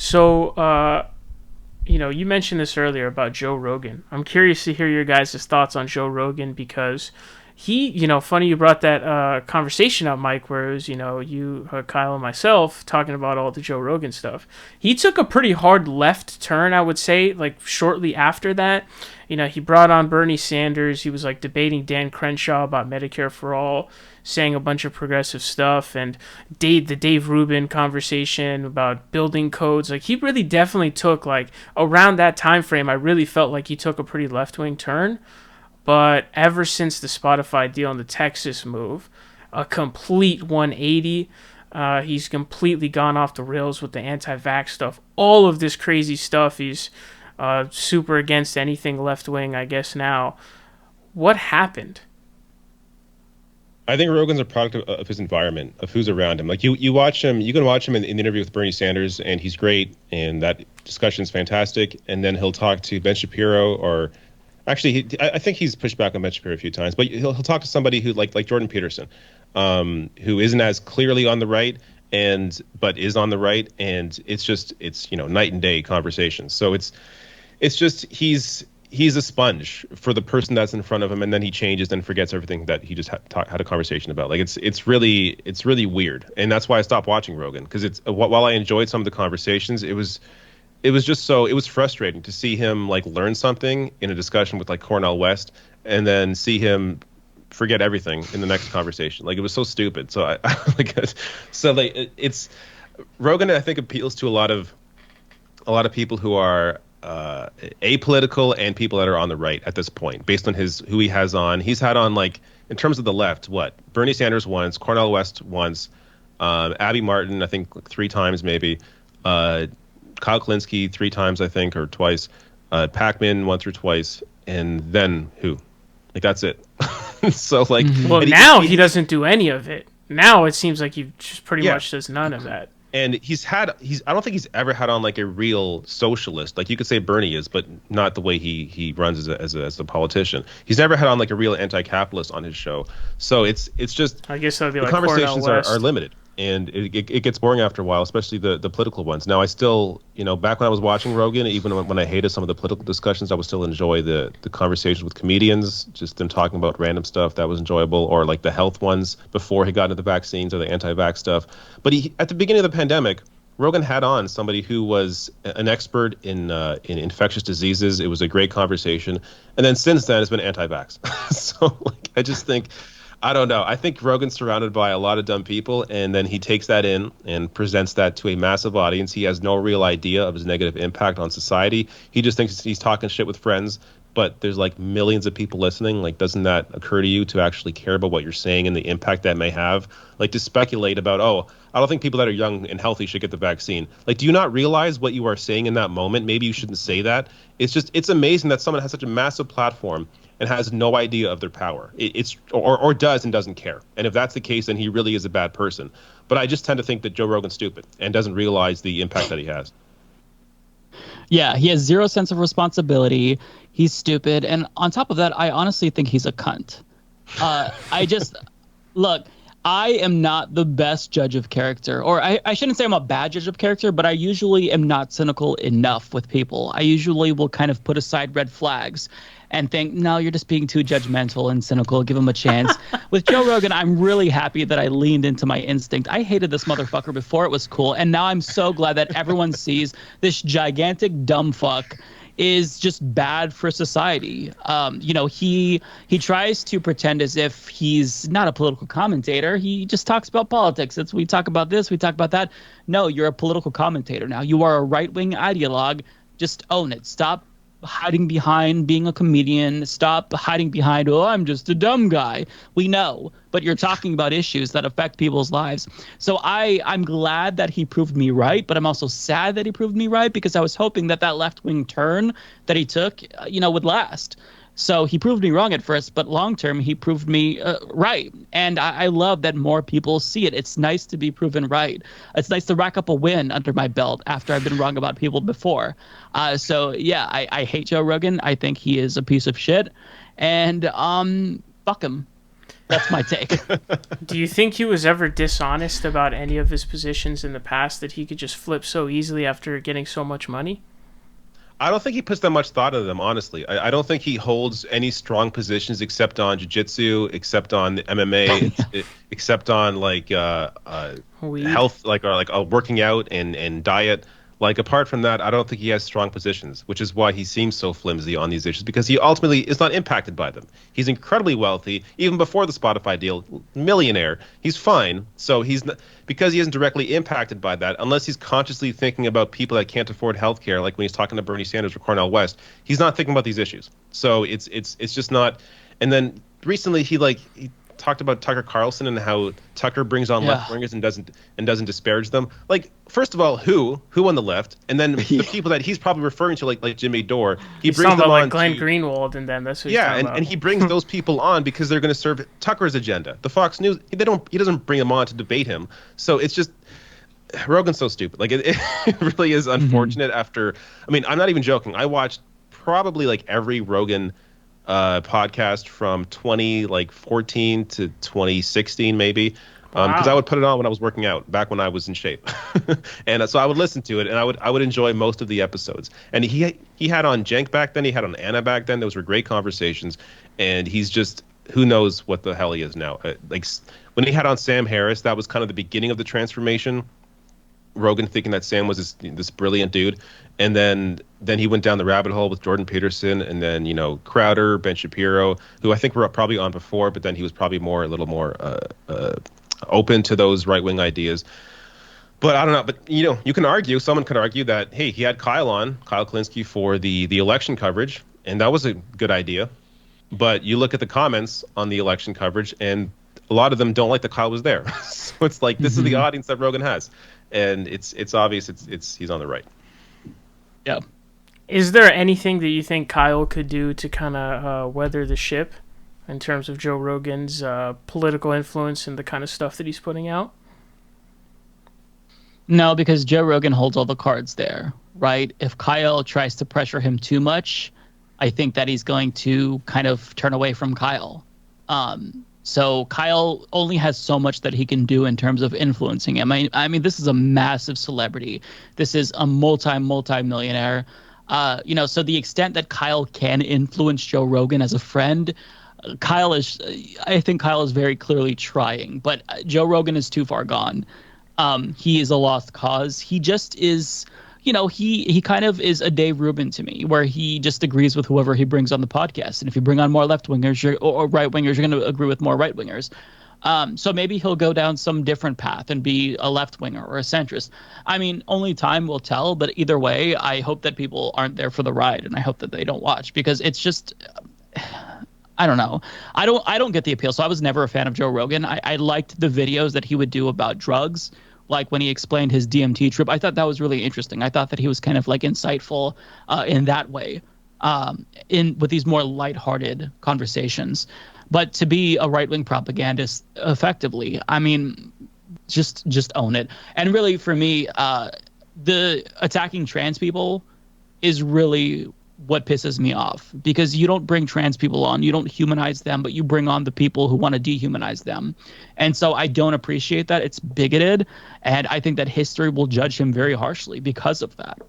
So, you mentioned this earlier about Joe Rogan. I'm curious to hear your guys' thoughts on Joe Rogan because funny you brought that conversation up, Mike, where it was, you, Kyle, and myself talking about all the Joe Rogan stuff. He took a pretty hard left turn, I would say, like shortly after that. He brought on Bernie Sanders. He was like debating Dan Crenshaw about Medicare for All, saying a bunch of progressive stuff, and the Dave Rubin conversation about building codes. Like he really definitely took like around that time frame. I really felt like he took a pretty left wing turn. But ever since the Spotify deal and the Texas move, a complete 180. He's completely gone off the rails with the anti-vax stuff. All of this crazy stuff. He's super against anything left-wing, I guess, now. What happened? I think Rogan's a product of his environment, of who's around him. Like you watch him, you can watch him in the interview with Bernie Sanders, and he's great, and that discussion's fantastic. And then he'll talk to Ben Shapiro, or actually, I think he's pushed back on Ben Shapiro a few times, but he'll talk to somebody who like Jordan Peterson, who isn't as clearly on the right, but is on the right, and it's night and day conversations. So it's just he's a sponge for the person that's in front of him, and then he changes and forgets everything that he just had a conversation about. Like it's really weird, and that's why I stopped watching Rogan, because while I enjoyed some of the conversations, it was frustrating to see him like learn something in a discussion with like Cornel West, and then see him forget everything in the next conversation. Like it was so stupid. So it's Rogan, I think, appeals to a lot of people who are apolitical and people that are on the right at this point, based on who he has on. He's had on, like, in terms of the left, Bernie Sanders once, Cornel West once, Abby Martin, I think, like, 3 times maybe, Kyle Klinsky 3 times, I think, or twice, Pac-Man once or twice, and then who? Like, that's it. So, like... Well, now he doesn't do any of it. Now it seems like he just pretty much does none of that. And I don't think he's ever had on like a real socialist. Like you could say Bernie is, but not the way he runs as a politician. He's never had on like a real anti-capitalist on his show. So it's just, I guess that would be the like conversations Cornel West. are limited, and it gets boring after a while, especially the political ones. Now I still, back when I was watching Rogan, even when I hated some of the political discussions, I would still enjoy the conversations with comedians, just them talking about random stuff. That was enjoyable, or like the health ones before he got into the vaccines or the anti-vax stuff. But at the beginning of the pandemic, Rogan had on somebody who was an expert in infectious diseases. It was a great conversation, and then since then it's been anti-vax. So like, I just think, I don't know. I think Rogan's surrounded by a lot of dumb people, and then he takes that in and presents that to a massive audience. He has no real idea of his negative impact on society. He just thinks he's talking shit with friends, but there's like millions of people listening. Like, doesn't that occur to you to actually care about what you're saying and the impact that may have? Like, to speculate about, I don't think people that are young and healthy should get the vaccine. Like, do you not realize what you are saying in that moment? Maybe you shouldn't say that. It's amazing that someone has such a massive platform and has no idea of their power. Or does and doesn't care. And if that's the case, then he really is a bad person. But I just tend to think that Joe Rogan's stupid and doesn't realize the impact that he has. Yeah, he has zero sense of responsibility. He's stupid. And on top of that, I honestly think he's a cunt. Look, I am not the best judge of character, or I shouldn't say I'm a bad judge of character, but I usually am not cynical enough with people. I usually will kind of put aside red flags and think, no, you're just being too judgmental and cynical. Give him a chance. With Joe Rogan, I'm really happy that I leaned into my instinct. I hated this motherfucker before it was cool, and now I'm so glad that everyone sees this gigantic dumb fuck is just bad for society. He tries to pretend as if he's not a political commentator. He just talks about politics. We talk about this, we talk about that. No, you're a political commentator now. You are a right-wing ideologue. Just own it. Stop hiding behind being a comedian. Stop hiding behind, I'm just a dumb guy. We know, but you're talking about issues that affect people's lives. So I'm glad that he proved me right, but I'm also sad that he proved me right, because I was hoping that left-wing turn that he took, would last. So he proved me wrong at first, but long term, he proved me right. And I love that more people see it. It's nice to be proven right. It's nice to rack up a win under my belt after I've been wrong about people before. I hate Joe Rogan. I think he is a piece of shit. And fuck him. That's my take. Do you think he was ever dishonest about any of his positions in the past, that he could just flip so easily after getting so much money? I don't think he puts that much thought into them, honestly. I don't think he holds any strong positions except on jiu-jitsu, except on MMA, except on like health, or working out and diet. Like, apart from that, I don't think he has strong positions, which is why he seems so flimsy on these issues, because he ultimately is not impacted by them. He's incredibly wealthy, even before the Spotify deal, millionaire. He's fine. So he's not, because he isn't directly impacted by that, unless he's consciously thinking about people that can't afford healthcare, like when he's talking to Bernie Sanders or Cornel West, he's not thinking about these issues. So it's just not. And then recently he talked about Tucker Carlson and how Tucker brings on left-wingers and doesn't disparage them. Like, first of all, who on the left, and then the people that he's probably referring to, like Jimmy Dore, he brings them on. Glenn Greenwald and them. That's what he's talking about. And he brings those people on because they're going to serve Tucker's agenda. The Fox News, he doesn't bring them on to debate him. So it's just, Rogan's so stupid. Like, it really is unfortunate. After, I mean, I'm not even joking. I watched probably like every Rogan podcast from 2014 to 2016 maybe, because I would put it on when I was working out back when I was in shape. And so I would listen to it, and I would enjoy most of the episodes. And he had on Cenk back then, he had on Anna back then. Those were great conversations, and he's just, who knows what the hell he is now. Like, when he had on Sam Harris, that was kind of the beginning of the transformation. Rogan thinking that Sam was this brilliant dude, and then he went down the rabbit hole with Jordan Peterson, and then Crowder, Ben Shapiro, who I think were probably on before, but then he was probably a little more open to those right-wing ideas. But I don't know. But someone could argue that, hey, he had Kyle Klinsky for the election coverage, and that was a good idea. But you look at the comments on the election coverage, and a lot of them don't like that Kyle was there. So it's like, this is the audience that Rogan has. And it's obvious he's on the right. Yeah. Is there anything that you think Kyle could do to kind of weather the ship in terms of Joe Rogan's political influence and the kind of stuff that he's putting out? No, because Joe Rogan holds all the cards there, right? If Kyle tries to pressure him too much, I think that he's going to kind of turn away from Kyle. So Kyle only has so much that he can do in terms of influencing him. I mean, this is a massive celebrity. This is a multi-millionaire. So the extent that Kyle can influence Joe Rogan as a friend, I think Kyle is very clearly trying. But Joe Rogan is too far gone. He is a lost cause. He just is. He kind of is a Dave Rubin to me, where he just agrees with whoever he brings on the podcast. And if you bring on more left-wingers or right-wingers, you're going to agree with more right-wingers. So maybe he'll go down some different path and be a left-winger or a centrist. I mean, only time will tell. But either way, I hope that people aren't there for the ride, and I hope that they don't watch, because it's just, I don't know. I don't get the appeal. So I was never a fan of Joe Rogan. I liked the videos that he would do about drugs. Like when he explained his DMT trip, I thought that was really interesting. I thought that he was kind of like insightful in that way, with these more lighthearted conversations. But to be a right-wing propagandist effectively, I mean, just own it. And really, for me, the attacking trans people is really what pisses me off, because you don't bring trans people on, you don't humanize them, but you bring on the people who want to dehumanize them. And so I don't appreciate that. It's bigoted, and I think that history will judge him very harshly because of that.